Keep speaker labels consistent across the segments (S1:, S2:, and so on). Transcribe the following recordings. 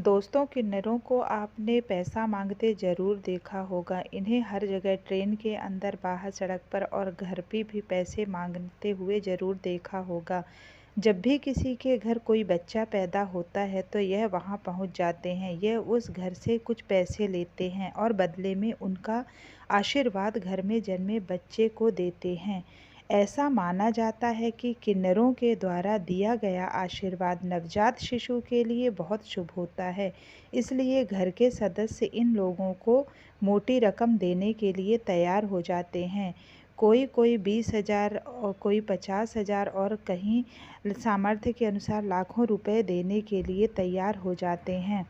S1: दोस्तों, किन्नरों को आपने पैसा मांगते ज़रूर देखा होगा। इन्हें हर जगह ट्रेन के अंदर, बाहर सड़क पर और घर पे भी पैसे मांगते हुए ज़रूर देखा होगा। जब भी किसी के घर कोई बच्चा पैदा होता है तो यह वहाँ पहुँच जाते हैं। यह उस घर से कुछ पैसे लेते हैं और बदले में उनका आशीर्वाद घर में जन्मे बच्चे को देते हैं। ऐसा माना जाता है कि किन्नरों के द्वारा दिया गया आशीर्वाद नवजात शिशु के लिए बहुत शुभ होता है। इसलिए घर के सदस्य इन लोगों को मोटी रकम देने के लिए तैयार हो जाते हैं। कोई 20,000 और कोई 50,000 और कहीं सामर्थ्य के अनुसार लाखों रुपए देने के लिए तैयार हो जाते हैं।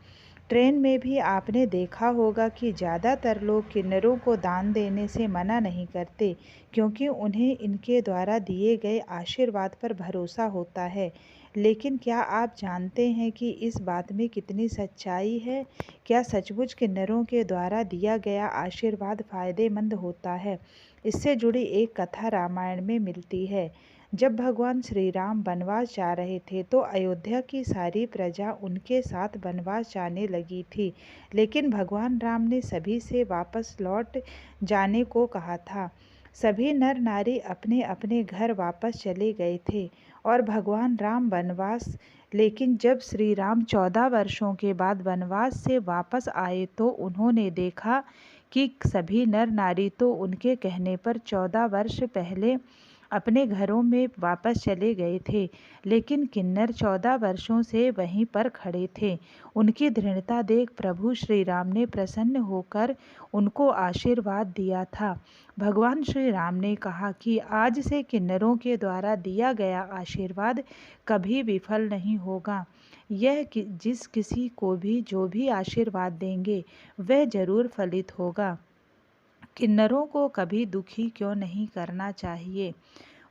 S1: ट्रेन में भी आपने देखा होगा कि ज़्यादातर लोग किन्नरों को दान देने से मना नहीं करते, क्योंकि उन्हें इनके द्वारा दिए गए आशीर्वाद पर भरोसा होता है। लेकिन क्या आप जानते हैं कि इस बात में कितनी सच्चाई है? क्या सचमुच किन्नरों के द्वारा दिया गया आशीर्वाद फ़ायदेमंद होता है? इससे जुड़ी एक कथा रामायण में मिलती है। जब भगवान श्री राम वनवास जा रहे थे तो अयोध्या की सारी प्रजा उनके साथ वनवास जाने लगी थी, लेकिन भगवान राम ने सभी से वापस लौट जाने को कहा था। सभी नर नारी अपने अपने घर वापस चले गए थे और भगवान राम वनवास लेकिन जब श्री राम 14 वर्षों के बाद वनवास से वापस आए तो उन्होंने देखा कि सभी नर नारी तो उनके कहने पर 14 वर्ष पहले अपने घरों में वापस चले गए थे, लेकिन किन्नर 14 वर्षों से वहीं पर खड़े थे। उनकी दृढ़ता देख प्रभु श्री राम ने प्रसन्न होकर उनको आशीर्वाद दिया था। भगवान श्री राम ने कहा कि आज से किन्नरों के द्वारा दिया गया आशीर्वाद कभी विफल नहीं होगा। यह जिस किसी को भी जो भी आशीर्वाद देंगे वह जरूर फलित होगा। किन्नरों को कभी दुखी क्यों नहीं करना चाहिए।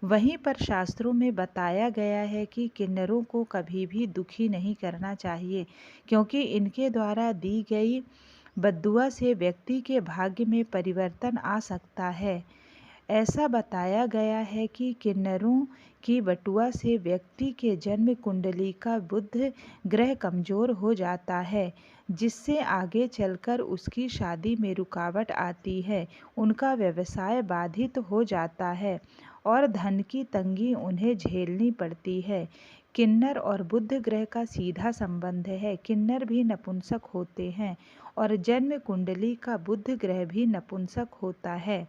S1: वहीं पर शास्त्रों में बताया गया है कि किन्नरों को कभी भी दुखी नहीं करना चाहिए, क्योंकि इनके द्वारा दी गई बद्दुआ से व्यक्ति के भाग्य में परिवर्तन आ सकता है। ऐसा बताया गया है कि किन्नरों की बटुआ से व्यक्ति के जन्म कुंडली का बुध ग्रह कमजोर हो जाता है, जिससे आगे चलकर उसकी शादी में रुकावट आती है, उनका व्यवसाय बाधित हो जाता है और धन की तंगी उन्हें झेलनी पड़ती है। किन्नर और बुध ग्रह का सीधा संबंध है। किन्नर भी नपुंसक होते हैं और जन्म कुंडली का बुध ग्रह भी नपुंसक होता है।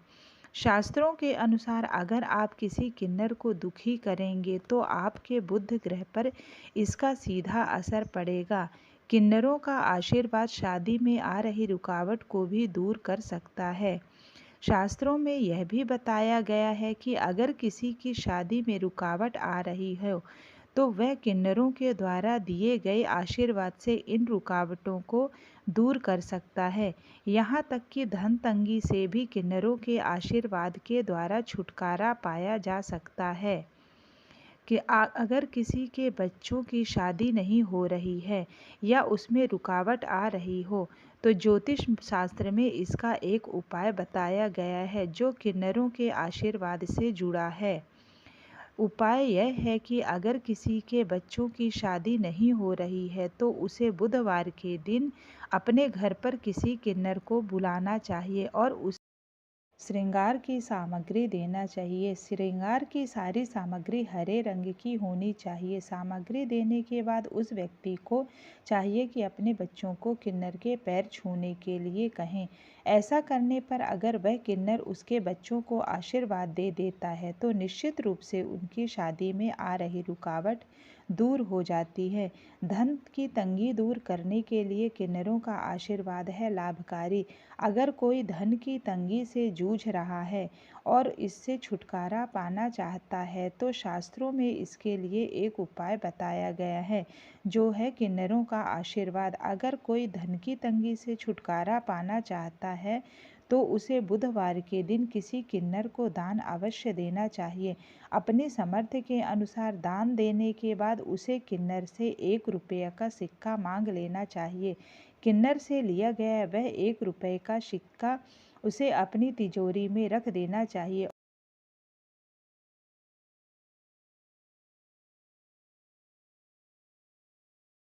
S1: शास्त्रों के अनुसार अगर आप किसी किन्नर को दुखी करेंगे तो आपके बुध ग्रह पर इसका सीधा असर पड़ेगा। किन्नरों का आशीर्वाद शादी में आ रही रुकावट को भी दूर कर सकता है। शास्त्रों में यह भी बताया गया है कि अगर किसी की शादी में रुकावट आ रही हो तो वह किन्नरों के द्वारा दिए गए आशीर्वाद से इन रुकावटों को दूर कर सकता है। यहाँ तक कि धन तंगी से भी किन्नरों के आशीर्वाद के द्वारा छुटकारा पाया जा सकता है। कि अगर किसी के बच्चों की शादी नहीं हो रही है या उसमें रुकावट आ रही हो तो ज्योतिष शास्त्र में इसका एक उपाय बताया गया है जो किन्नरों के आशीर्वाद से जुड़ा है। उपाय यह है कि अगर किसी के बच्चों की शादी नहीं हो रही है तो उसे बुधवार के दिन अपने घर पर किसी किन्नर को बुलाना चाहिए और उस श्रृंगार की सामग्री देना चाहिए। श्रृंगार की सारी सामग्री हरे रंग की होनी चाहिए। सामग्री देने के बाद उस व्यक्ति को चाहिए कि अपने बच्चों को किन्नर के पैर छूने के लिए कहें। ऐसा करने पर अगर वह किन्नर उसके बच्चों को आशीर्वाद दे देता है तो निश्चित रूप से उनकी शादी में आ रही रुकावट दूर हो जाती है। धन की तंगी दूर करने के लिए किन्नरों का आशीर्वाद है लाभकारी। अगर कोई धन की तंगी से जूझ रहा है और इससे छुटकारा पाना चाहता है तो शास्त्रों में इसके लिए एक उपाय बताया गया है, जो है किन्नरों का आशीर्वाद। अगर कोई धन की तंगी से छुटकारा पाना चाहता है तो उसे बुधवार के दिन किसी किन्नर को दान अवश्य देना चाहिए। अपने सामर्थ्य के अनुसार दान देने के बाद उसे किन्नर से 1 रुपये का सिक्का मांग लेना चाहिए। किन्नर से लिया गया वह 1 रुपये का सिक्का उसे अपनी तिजोरी में रख देना चाहिए